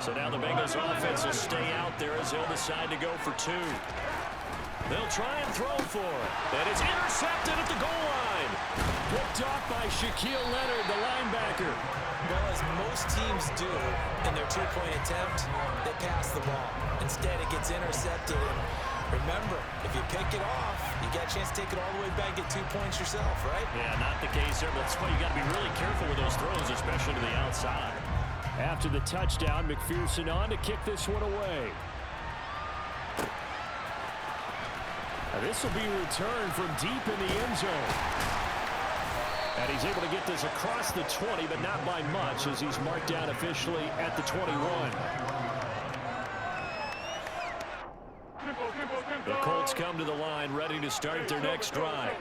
So now the Bengals offense will stay out there as they'll decide to go for two. They'll try and throw for it. And it's intercepted at the goal line. Picked off by Shaquille Leonard, the linebacker. Well, as most teams do in their two-point attempt, they pass the ball. Instead, it gets intercepted. And remember, if you pick it off, you got a chance to take it all the way back, get 2 points yourself, right? Yeah, not the case there, but that's why you got to be really careful with those throws, especially to the outside. After the touchdown, McPherson on to kick this one away. This will be returned from deep in the end zone. And he's able to get this across the 20, but not by much as he's marked down officially at the 21. The Colts come to the line, ready to start their next drive.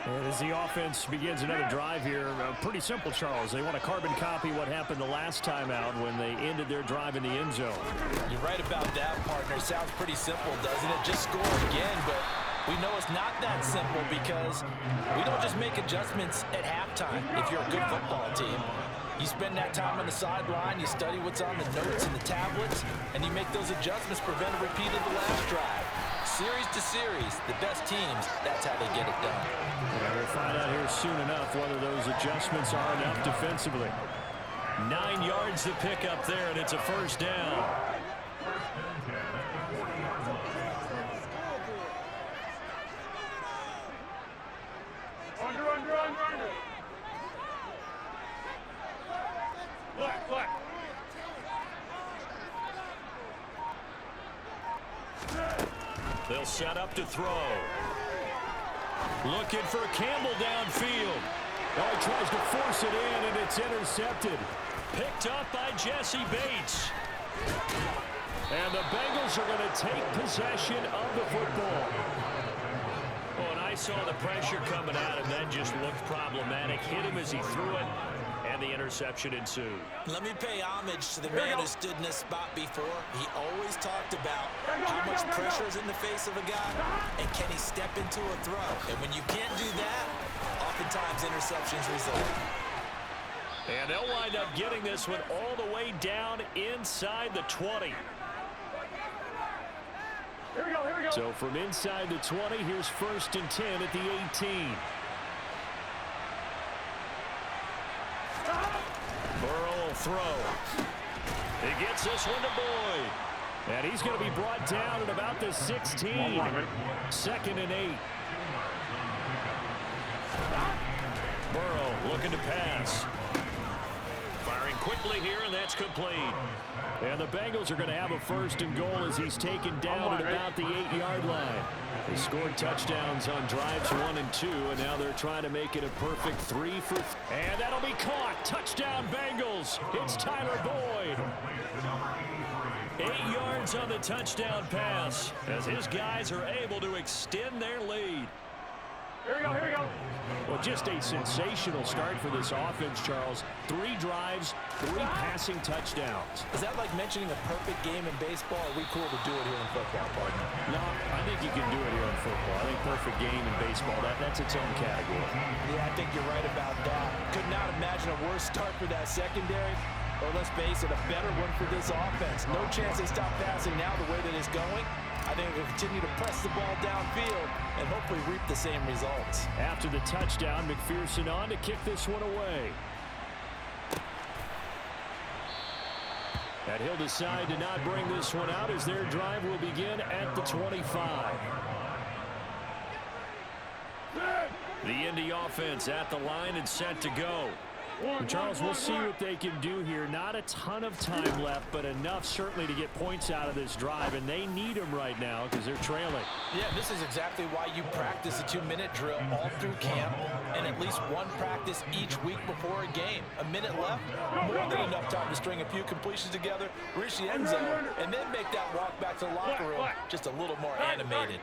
And as the offense begins another drive here, pretty simple, Charles. They want to carbon copy what happened the last time out when they ended their drive in the end zone. You're right about that, partner. Sounds pretty simple, doesn't it? Just score again, but we know it's not that simple because we don't just make adjustments at halftime if you're a good football team. You spend that time on the sideline, you study what's on the notes and the tablets, and you make those adjustments, prevent a repeat of the last drive. Series to series, the best teams, that's how they get it done. Yeah, we'll find out here soon enough whether those adjustments are enough defensively. 9 yards to pick up there, and it's a first down. Under. Black. They'll set up to throw. Looking for Campbell downfield. Oh, he tries to force it in, and it's intercepted. Picked up by Jesse Bates. And the Bengals are going to take possession of the football. Oh, and I saw the pressure coming at him. That just looked problematic. Hit him as he threw it, and the interception ensued. Let me pay homage to the man who stood in this spot before. He always talked about how much pressure is in the face of a guy, and can he step into a throw. And when you can't do that, oftentimes interceptions result. And they'll wind up getting this one all the way down inside the 20. Here we go. So from inside the 20, here's 1st and 10 at the 18. Burrow will throw. He gets this one to Boyd. And he's going to be brought down at about the 16. 2nd and 8. Burrow looking to pass. Firing quickly here, and that's complete. And the Bengals are going to have a 1st and goal as he's taken down at about the 8-yard line. They scored touchdowns on drives 1 and 2, and now they're trying to make it a perfect 3 for... And that'll be caught. Touchdown, Bengals. It's Tyler Boyd. 8 yards on the touchdown pass as his guys are able to extend their lead. Here we go. Well, just a sensational start for this offense, Charles. 3 drives, 3 passing touchdowns. Is that like mentioning a perfect game in baseball? Or are we cool to do it here in football, partner? No, I think you can do it here in football. I think perfect game in baseball, that's its own category. Yeah, I think you're right about that. Could not imagine a worse start for that secondary. Or let's face it, a better one for this offense. No chance they stop passing now the way that it's going. I think we'll continue to press the ball downfield and hopefully reap the same results. After the touchdown, McPherson on to kick this one away. And he'll decide to not bring this one out as their drive will begin at the 25. The Indy offense at the line and set to go. And Charles, we'll see what they can do here. Not a ton of time left, but enough certainly to get points out of this drive, and they need them right now because they're trailing. Yeah, this is exactly why you practice a 2-minute drill all through camp and at least one practice each week before a game. A minute left, more than enough time to string a few completions together, reach the end zone, and then make that walk back to the locker room just a little more animated.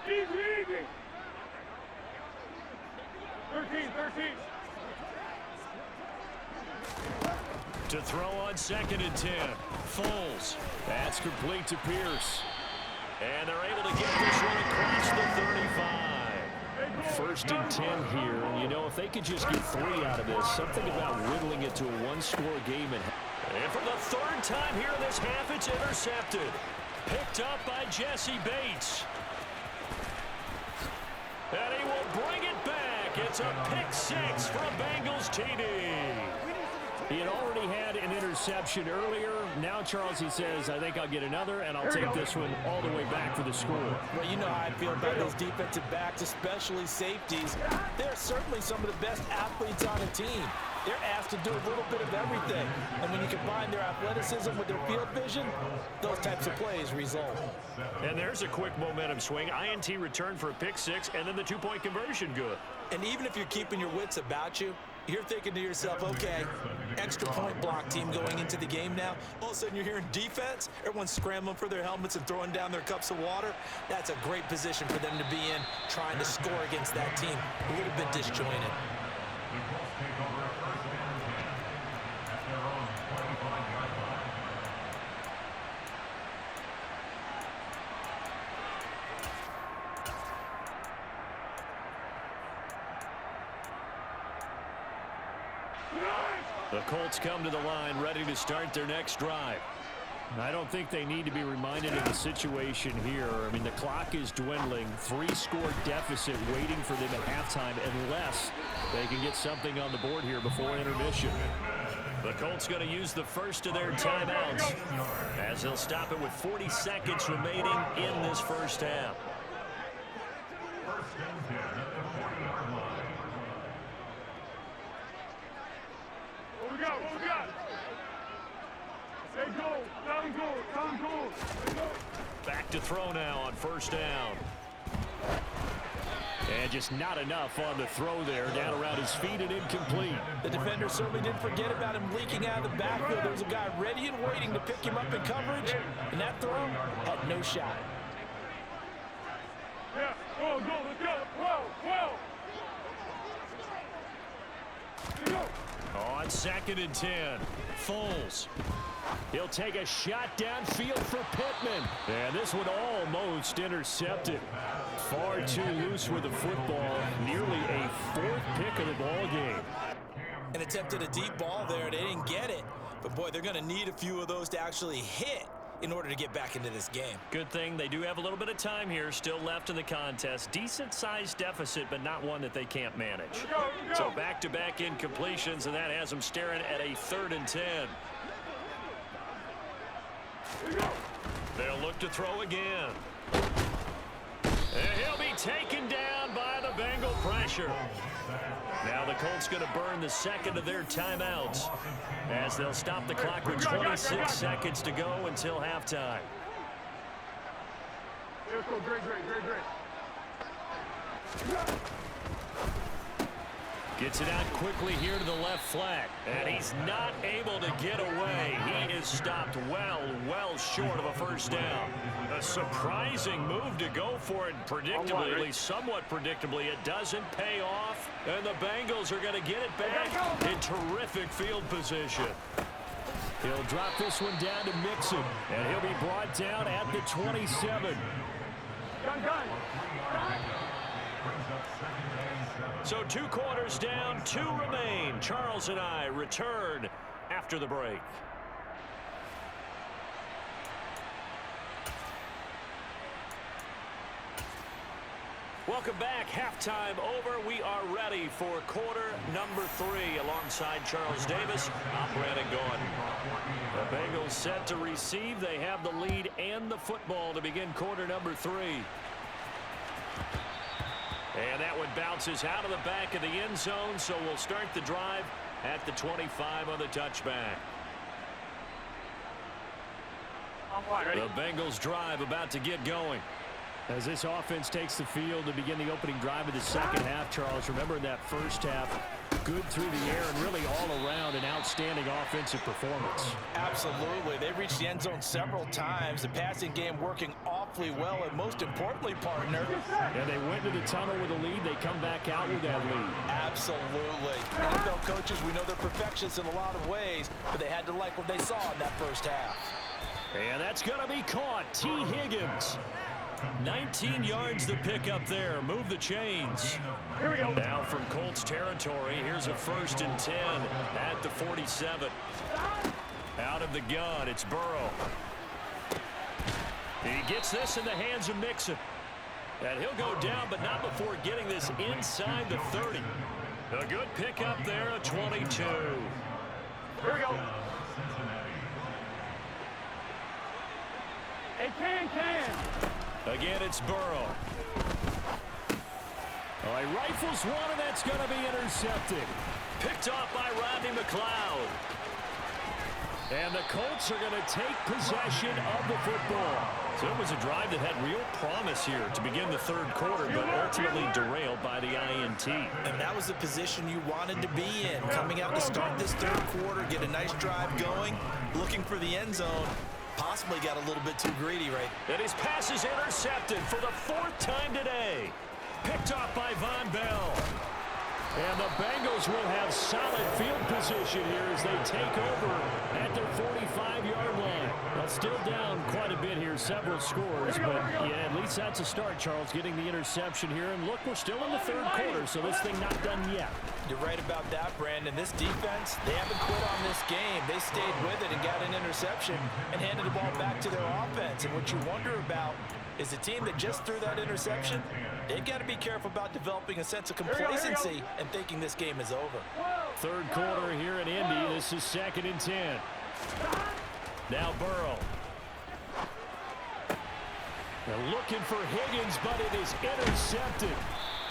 Easy. 13. To throw on 2nd and 10. Foles. That's complete to Pierce. And they're able to get this one across the 35. 1st and 10 here. And, you know, if they could just get 3 out of this, something about whittling it to a 1-score game. And if And for the third time here in this half, it's intercepted. Picked up by Jesse Bates. And he will bring it back. It's a pick six for a Bengals TD. He had already had an interception earlier. Now, Charles, he says, I think I'll get another, and I'll take this one all the way back for the score. Well, you know how I feel about those defensive backs, especially safeties. They're certainly some of the best athletes on a team. They're asked to do a little bit of everything. And when you combine their athleticism with their field vision, those types of plays result. And there's a quick momentum swing. INT return for a pick six, and then the two-point conversion good. And even if you're keeping your wits about you, you're thinking to yourself, okay, extra point block team going into the game now. All of a sudden you're hearing defense. Everyone's scrambling for their helmets and throwing down their cups of water. That's a great position for them to be in, trying to score against that team. A little bit disjointed. The Colts come to the line ready to start their next drive. I don't think they need to be reminded of the situation here. I mean, the clock is dwindling. 3-score deficit waiting for them at halftime unless they can get something on the board here before intermission. The Colts going to use the first of their timeouts as they'll stop it with 40 seconds remaining in this first half. What we got? Hey, goal. Down goal. Back to throw now on first down. And just not enough on the throw there. Down around his feet and incomplete. The defender certainly didn't forget about him leaking out of the backfield. There was a guy ready and waiting to pick him up in coverage, and that throw had no shot. Yeah, go, let's go. Whoa. On 2nd and 10, Foles. He'll take a shot downfield for Pittman. And this one almost intercepted. Far too loose with the football. Nearly a 4th pick of the ball game. And attempted a deep ball there. They didn't get it. But, boy, they're going to need a few of those to actually hit in order to get back into this game. Good thing they do have a little bit of time here still left in the contest. Decent-sized deficit, but not one that they can't manage. So back-to-back incompletions, and that has them staring at a 3rd and 10. They'll look to throw again. And he'll be taken down by the Bengal pressure. Now the Colts going to burn the second of their timeouts as they'll stop the clock with 26 seconds to go until halftime. Let's go, great. Gets it out quickly here to the left flat, and he's not able to get away. He is stopped well short of a first down. A surprising move to go for it, predictably, at least somewhat predictably. It doesn't pay off, and the Bengals are going to get it back in terrific field position. He'll drop this one down to Mixon, and he'll be brought down at the 27. Gun. So 2 quarters down, 2 remain. Charles and I return after the break. Welcome back. Halftime over. We are ready for quarter number 3 alongside Charles Davis. I'm Brandon Gordon. The Bengals set to receive. They have the lead and the football to begin quarter number 3. And that one bounces out of the back of the end zone, so we'll start the drive at the 25 on the touchback. The Bengals drive about to get going. As this offense takes the field to begin the opening drive of the second half, Charles, remember in that first half, good through the air and really all around an outstanding offensive performance. Absolutely. They reached the end zone several times. The passing game working awfully well, and most importantly, partner. And they went to the tunnel with a lead. They come back out with that lead. Absolutely. NFL coaches, we know they're perfectionists in a lot of ways, but they had to like what they saw in that first half. And that's going to be caught. T. Higgins. 19 yards to pick up there. Move the chains. Here we go. Now from Colts territory, here's a 1st and 10 at the 47. Out of the gun, it's Burrow. He gets this in the hands of Mixon. And he'll go down, but not before getting this inside the 30. A good pickup there, a 22. Here we go. Hey, can. Again, it's Burrow. Oh, he rifles one, and that's going to be intercepted. Picked off by Rodney McLeod. And the Colts are going to take possession of the football. So it was a drive that had real promise here to begin the third quarter, but ultimately derailed by the INT. And that was the position you wanted to be in. Coming out to start this third quarter, get a nice drive going, looking for the end zone. Possibly got a little bit too greedy, right? And his pass is intercepted for the 4th time today. Picked off by Von Bell. And the Bengals will have solid field position here as they take over at their 45-yard line. Well, still down quite a bit here, several scores, but yeah, at least that's a start, Charles, getting the interception here. And look, we're still in the third quarter, so this thing not done yet. You're right about that, Brandon. This defense, they haven't quit on this game. They stayed with it and got an interception and handed the ball back to their offense. And what you wonder about is the team that just threw that interception, they've got to be careful about developing a sense of complacency and thinking this game is over. Third quarter here in Indy. This is 2nd and 10. Now Burrow. They're looking for Higgins, but it is intercepted.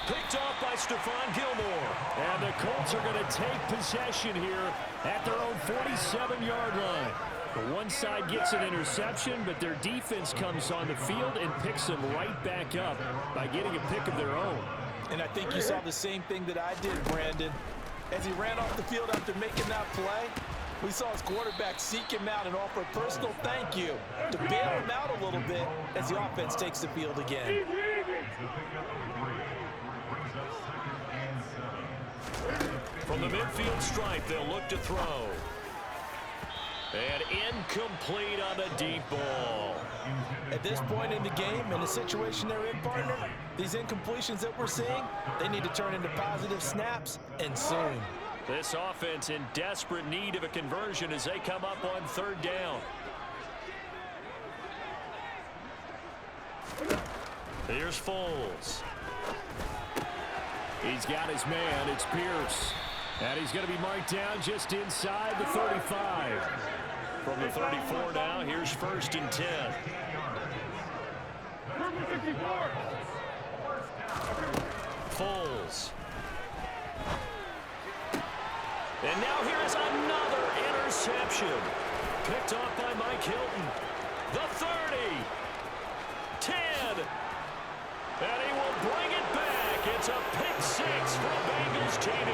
Picked off by Stephon Gilmore. And the Colts are going to take possession here at their own 47-yard line. The one side gets an interception, but their defense comes on the field and picks them right back up by getting a pick of their own. And I think you saw the same thing that I did, Brandon. As he ran off the field after making that play, we saw his quarterback seek him out and offer a personal thank you to bail him out a little bit as the offense takes the field again. From the midfield stripe, they'll look to throw. And incomplete on the deep ball. At this point in the game, in the situation they're in, partner, these incompletions that we're seeing, they need to turn into positive snaps, and soon. This offense in desperate need of a conversion as they come up on 3rd down. Here's Foles. He's got his man. It's Pierce. And he's going to be marked down just inside the 35. From the 34 now, here's 1st and 10. Foles. And now here is another interception. Picked off by Mike Hilton. The 30. 10. And he will bring it back. It's a pick 6 for Bengals TD.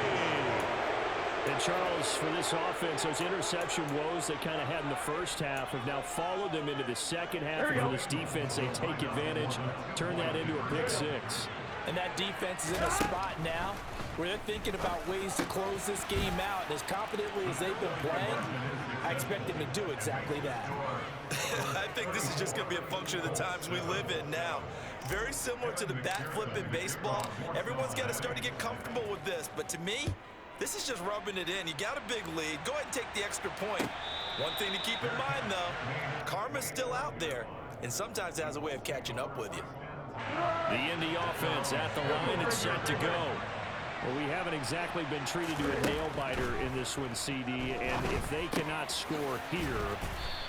And Charles, for this offense, those interception woes they kind of had in the first half have now followed them into the second half. And for this defense, they take advantage, turn that into a pick 6. And that defense is in a spot now where they're thinking about ways to close this game out. And as confidently as they've been playing, I expect them to do exactly that. I think this is just going to be a function of the times we live in now. Very similar to the bat flip in baseball. Everyone's got to start to get comfortable with this. But to me, this is just rubbing it in. You got a big lead. Go ahead and take the extra point. One thing to keep in mind, though, karma's still out there, and sometimes it has a way of catching up with you. The Indy offense at the line and set to go. Well, we haven't exactly been treated to a nail-biter in this one, CD, and if they cannot score here,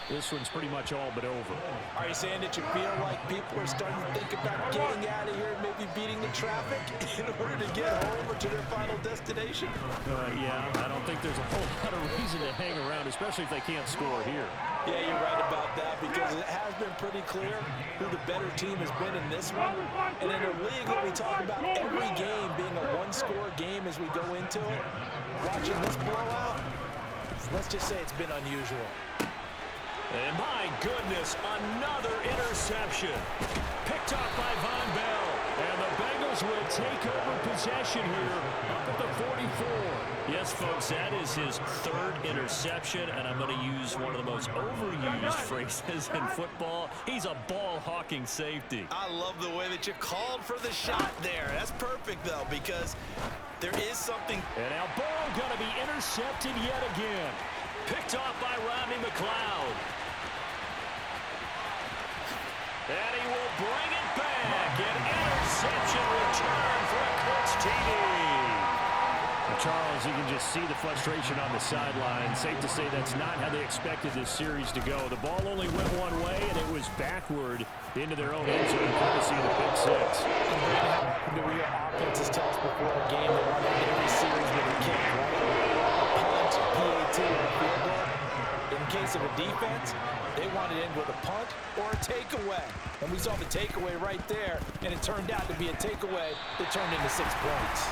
this one's pretty much all but over. Are you saying that you feel like people are starting to think about getting out of here and maybe beating the traffic in order to get home or to their final destination? Yeah, I don't think there's a whole lot of reason to hang around, especially if they can't score here. Yeah, you're right about that because it has been pretty clear who the better team has been in this one. And in a league where we talk about every game being a one-score game as we go into it, watching this blowout, let's just say it's been unusual. And my goodness, another interception. Picked off by Von Bell. And the Bengals will take over possession here up at the 44. Yes, folks, that is his 3rd interception, and I'm going to use one of the most overused phrases in football. He's a ball-hawking safety. I love the way that you called for the shot there. That's perfect, though, because there is something. And now Burrow going to be intercepted yet again. Picked off by Rodney McLeod. And he will bring it back. An interception return for a Colts TD. Charles, you can just see the frustration on the sideline. Safe to say that's not how they expected this series to go. The ball only went one way, and it was backward into their own end zone, courtesy of the pick six. The real offenses tell us before a game they want to end every series with a kick, right? A punt, PAT, or a field goal. In case of a defense, they want it in with a punt or a takeaway. And we saw the takeaway right there, and it turned out to be a takeaway that turned into 6 points.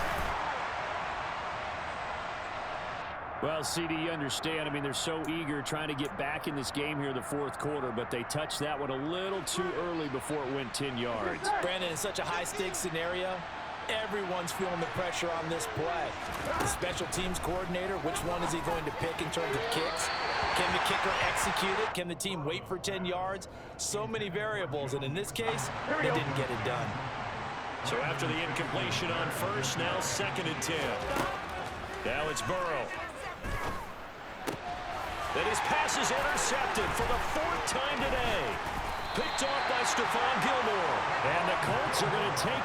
Well, CD, you understand. I mean, they're so eager trying to get back in this game here in the fourth quarter, but they touched that one a little too early before it went 10 yards. Brandon, in such a high-stakes scenario, everyone's feeling the pressure on this play. The special teams coordinator, which one is he going to pick in terms of kicks? Can the kicker execute it? Can the team wait for 10 yards? So many variables, and in this case, they didn't get it done. So after the incompletion on first, now 2nd and 10. Now it's Burrow. And his pass is intercepted for the 4th time today. Picked off by Stephon Gilmore. And the Colts are going to take